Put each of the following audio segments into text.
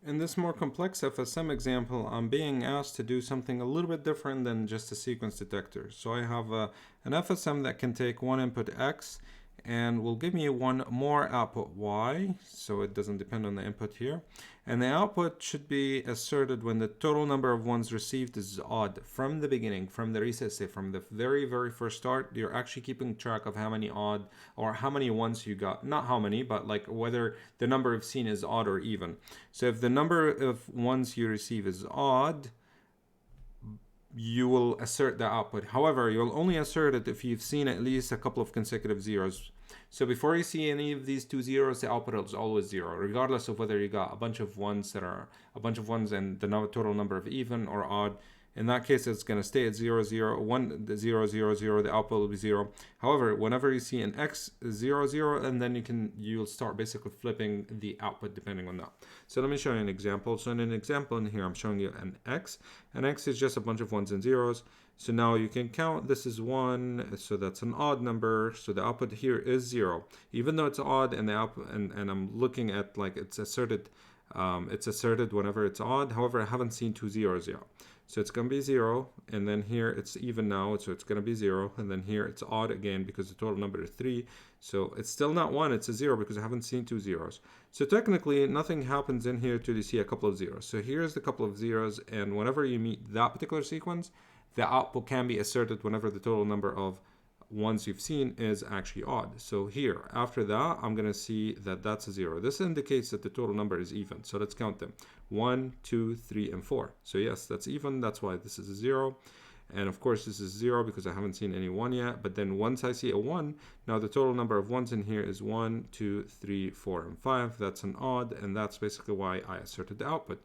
In this more complex FSM example, I'm being asked to do something a little bit different than just a sequence detector. So I have an FSM that can take one input X and will give me one more output Y, so it doesn't depend on the input here. And the output should be asserted when the total number of ones received is odd from the beginning, from the reset state, from the very first start. You're actually keeping track of how many odd or how many ones you got. Not how many, but like whether the number you've seen is odd or even. So if the number of ones you receive is odd, you will assert the output. However, you'll only assert it if you've seen at least a couple of consecutive zeros. So before you see any of these two zeros, the output is always zero, regardless of whether you got a bunch of ones that are a bunch of ones and the total number of even or odd. In that case, it's going to stay at 0, 0, 1, 0, 0, 0. The output will be 0. However, whenever you see an X 0, 0, and then you'll start basically flipping the output depending on that. So let me show you an example. So in an example in here, I'm showing you an X. An X is just a bunch of ones and zeros. So now you can count. This is 1, so that's an odd number. So the output here is 0, even though it's odd, and the output and I'm looking at like it's asserted whenever it's odd. However, I haven't seen two zeros yet. So it's going to be 0, and then here it's even now, so it's going to be 0, and then here it's odd again because the total number is 3. So it's still not 1, it's a 0 because I haven't seen two zeros. So technically, nothing happens in here till you see a couple of zeros. So here's the couple of zeros, and whenever you meet that particular sequence, the output can be asserted whenever the total number of ones you've seen is actually odd. So here, after that, I'm going to see that that's a 0. This indicates that the total number is even. So let's count them. 1, 2, 3, and 4. So yes, that's even. That's why this is a 0. And of course, this is 0 because I haven't seen any 1 yet. But then once I see a 1, now the total number of ones in here is 1, 2, 3, 4, and 5. That's an odd, and that's basically why I asserted the output.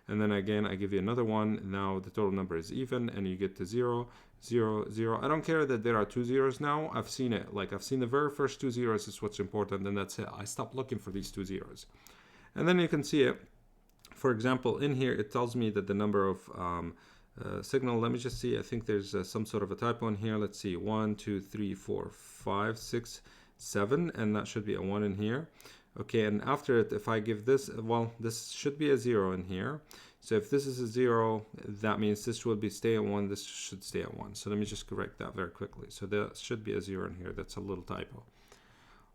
And then again, I give you another one. Now the total number is even, and you get to 0, 0, 0. I don't care that there are two zeros now. I've seen it. Like I've seen the very first two zeros is what's important, and that's it. I stopped looking for these two zeros. And then you can see it. For example, in here, it tells me that the number of signal, let me just see. I think there's some sort of a typo in here. Let's see, 1, 2, 3, 4, 5, 6, 7, and that should be a 1 in here. Okay, and after it, if I give this, well, this should be a 0 in here. So if this is a 0, that means this will be stay at 1, this should stay at 1. So let me just correct that very quickly. So there should be a 0 in here. That's a little typo.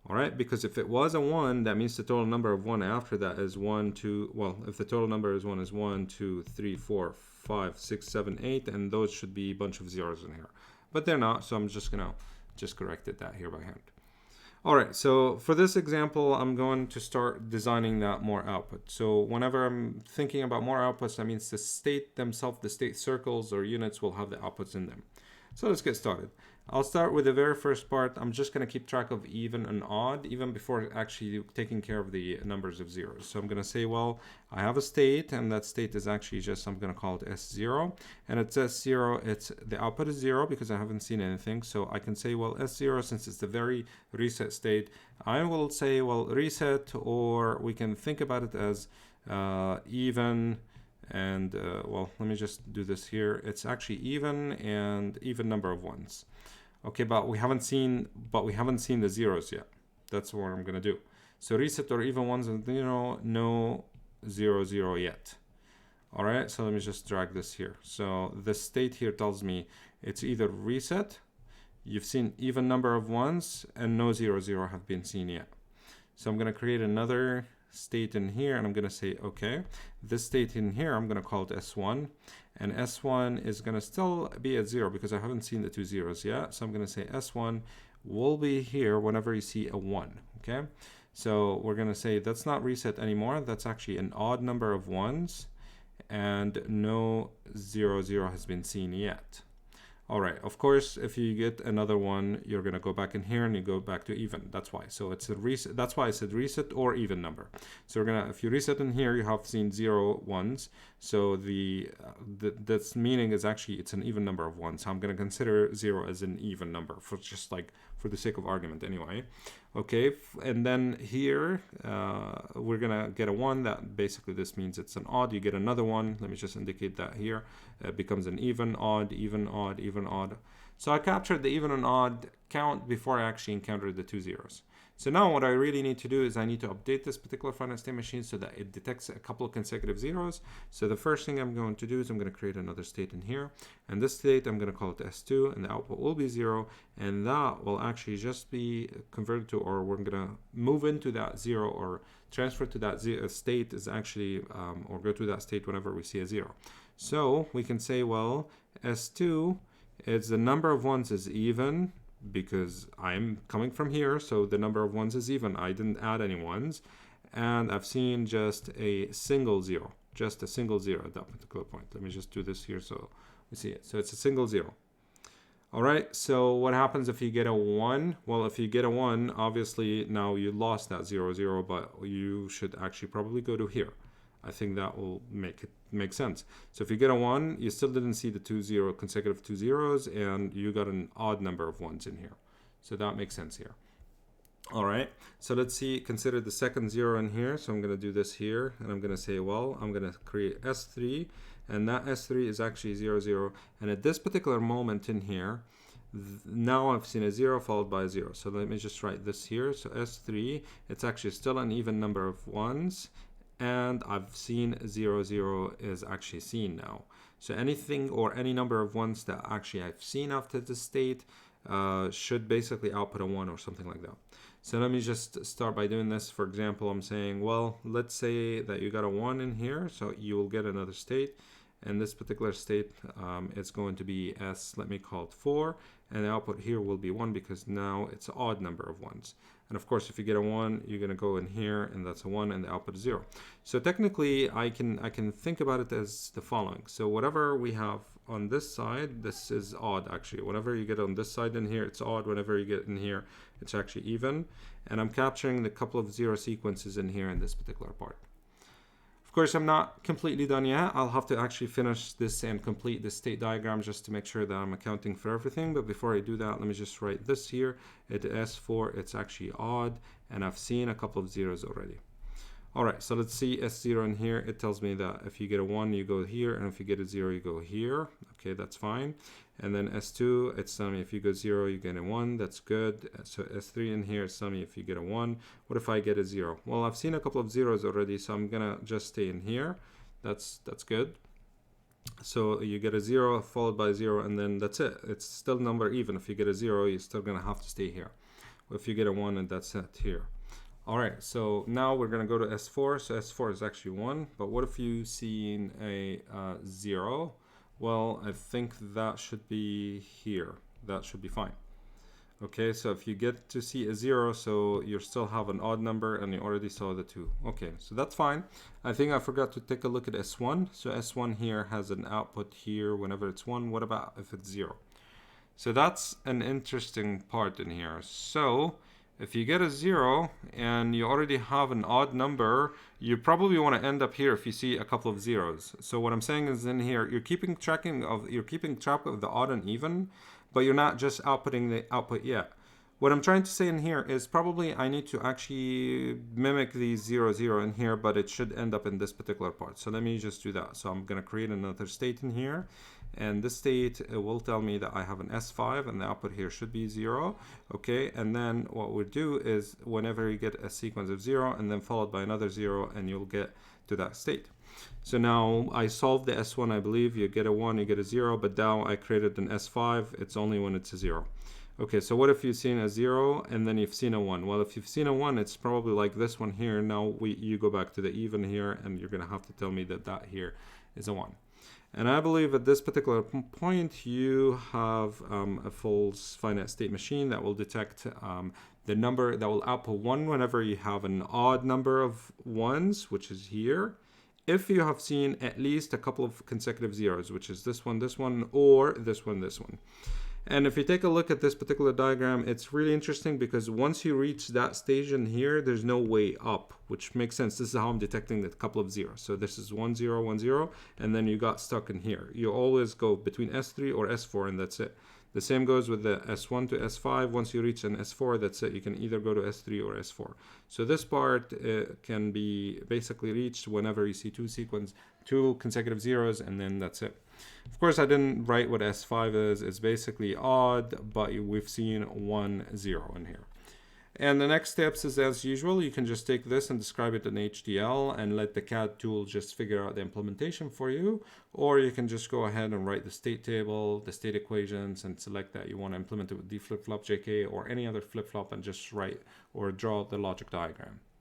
All right, because if it was a 1, that means the total number of 1 after that is 1, 2, well, if the total number is 1, 2, 3, 4, 5, 6, 7, 8, and those should be a bunch of zeros in here. But they're not, so I'm just going to correct that here by hand. All right, so for this example, I'm going to start designing that more output. So whenever I'm thinking about more outputs, that means the state themselves, the state circles or units will have the outputs in them. So let's get started. I'll start with the very first part. I'm just going to keep track of even and odd, even before actually taking care of the numbers of zeros. So I'm going to say, well, I have a state, and that state is actually just, I'm going to call it S0. And it says 0, the output is 0 because I haven't seen anything. So I can say, well, S0, since it's the very reset state, I will say, well, reset, or we can think about it as even. And well, let me just do this here. It's actually even and even number of ones. Okay, but we haven't seen the zeros yet. That's what I'm gonna do. So reset or even ones, and no 0, 0 yet. All right, so let me just drag this here. So the state here tells me it's either reset, you've seen even number of ones, and no 0, 0 have been seen yet. So I'm gonna create another state in here, and I'm going to say, okay, this state in here, I'm going to call it S1, and S1 is going to still be at 0 because I haven't seen the two zeros yet. So I'm going to say S1 will be here whenever you see a 1. Okay, so we're going to say that's not reset anymore. That's actually an odd number of ones, and no 0, 0 has been seen yet. All right, of course, if you get another one, you're going to go back in here and you go back to even. That's why. So it's a reset. That's why I said reset or even number. So we're going to, if you reset in here, you have seen 0 ones. So that's meaning is actually it's an even number of ones. So I'm going to consider 0 as an even number for just like for the sake of argument anyway. Okay, and then here we're going to get a 1. That basically this means it's an odd. You get another 1. Let me just indicate that here. It becomes an even, odd, even, odd, even, odd. So I captured the even and odd count before I actually encountered the two zeros. So now what I really need to do is I need to update this particular finite state machine so that it detects a couple of consecutive zeros. So the first thing I'm going to do is I'm going to create another state in here. And this state, I'm going to call it S2, and the output will be 0. And that will actually just be converted to, or we're going to move into that 0 or transfer to that state is actually, or go to that state whenever we see a 0. So we can say, well, S2 is the number of ones is even, because I'm coming from here, so the number of ones is even. I didn't add any ones, and I've seen just a single 0, just a single 0 at that particular point. Let me just do this here so we see it. So it's a single 0. All right, so what happens if you get a 1? Well, if you get a 1, obviously now you lost that 0, 0, but you should actually probably go to here. I think that will make sense. So if you get a 1, you still didn't see the consecutive 2 zeros, and you got an odd number of ones in here. So that makes sense here. All right, so let's see, consider the second 0 in here. So I'm going to do this here, and I'm going to say, well, I'm going to create S3, and that S3 is actually 0, 0. And at this particular moment in here, now I've seen a 0 followed by a 0. So let me just write this here. So S3, it's actually still an even number of ones, and I've seen 0, 0 is actually seen now. So anything or any number of ones that actually I've seen after the state should basically output a 1 or something like that. So let me just start by doing this. For example, I'm saying, well, let's say that you got a 1 in here, so you will get another state. And this particular state is going to be let me call it 4, and the output here will be 1 because now it's an odd number of ones. And of course, if you get a 1, you're going to go in here, and that's a 1, and the output is 0. So technically, I can think about it as the following. So whatever we have on this side, this is odd actually. Whenever you get on this side in here, it's odd. Whenever you get in here, it's actually even. And I'm capturing the couple of 0 sequences in here in this particular part. Of course, I'm not completely done yet. I'll have to actually finish this and complete this state diagram just to make sure that I'm accounting for everything. But before I do that, let me just write this here. It S4, it's actually odd, and I've seen a couple of zeros already. All right, so let's see S0 in here. It tells me that if you get a 1, you go here, and if you get a 0, you go here. Okay, that's fine. And then S2, it's telling me if you go 0, you get a 1. That's good. So S3 in here, it's telling me if you get a 1. What if I get a 0? Well, I've seen a couple of zeros already, so I'm gonna just stay in here. That's good. So you get a 0 followed by 0, and then that's it. It's still number even. If you get a 0, you're still gonna have to stay here. If you get a 1, and that's it here. All right, so now we're gonna go to S4. So S4 is actually 1, but what if you seen a 0? Well, I think that should be here. That should be fine. Okay, so if you get to see a 0, so you still have an odd number, and you already saw the 2. Okay, so that's fine. I think I forgot to take a look at S1. So S1 here has an output here whenever it's 1. What about if it's 0? So that's an interesting part in here. So if you get a 0 and you already have an odd number, you probably want to end up here if you see a couple of zeros. So what I'm saying is in here, you're keeping track of the odd and even, but you're not just outputting the output yet. What I'm trying to say in here is probably I need to actually mimic the 0, 0 in here, but it should end up in this particular part. So let me just do that. So I'm going to create another state in here. And this state will tell me that I have an S5, and the output here should be 0. Okay, and then what we'll do is whenever you get a sequence of 0 and then followed by another 0, and you'll get to that state. So now I solved the S1, I believe. You get a 1, you get a 0, but now I created an S5. It's only when it's a 0. Okay, so what if you've seen a 0 and then you've seen a 1? Well, if you've seen a 1, it's probably like this one here. Now you go back to the even here, and you're going to have to tell me that that here is a 1. And I believe at this particular point, you have a false finite state machine that will detect the number that will output 1 whenever you have an odd number of ones, which is here. If you have seen at least a couple of consecutive zeros, which is this one, or this one, this one. And if you take a look at this particular diagram, it's really interesting because once you reach that stage in here, there's no way up, which makes sense. This is how I'm detecting the couple of zeros. So this is 1, 0, 1, 0, and then you got stuck in here. You always go between S3 or S4, and that's it. The same goes with the S1 to S5. Once you reach an S4, that's it. You can either go to S3 or S4. So this part can be basically reached whenever you see two consecutive zeros, and then that's it. Of course, I didn't write what S5 is. It's basically odd, but we've seen 1, 0 in here. And the next steps is, as usual, you can just take this and describe it in HDL and let the CAD tool just figure out the implementation for you. Or you can just go ahead and write the state table, the state equations, and select that you want to implement it with D flip-flop JK or any other flip-flop and just write or draw the logic diagram.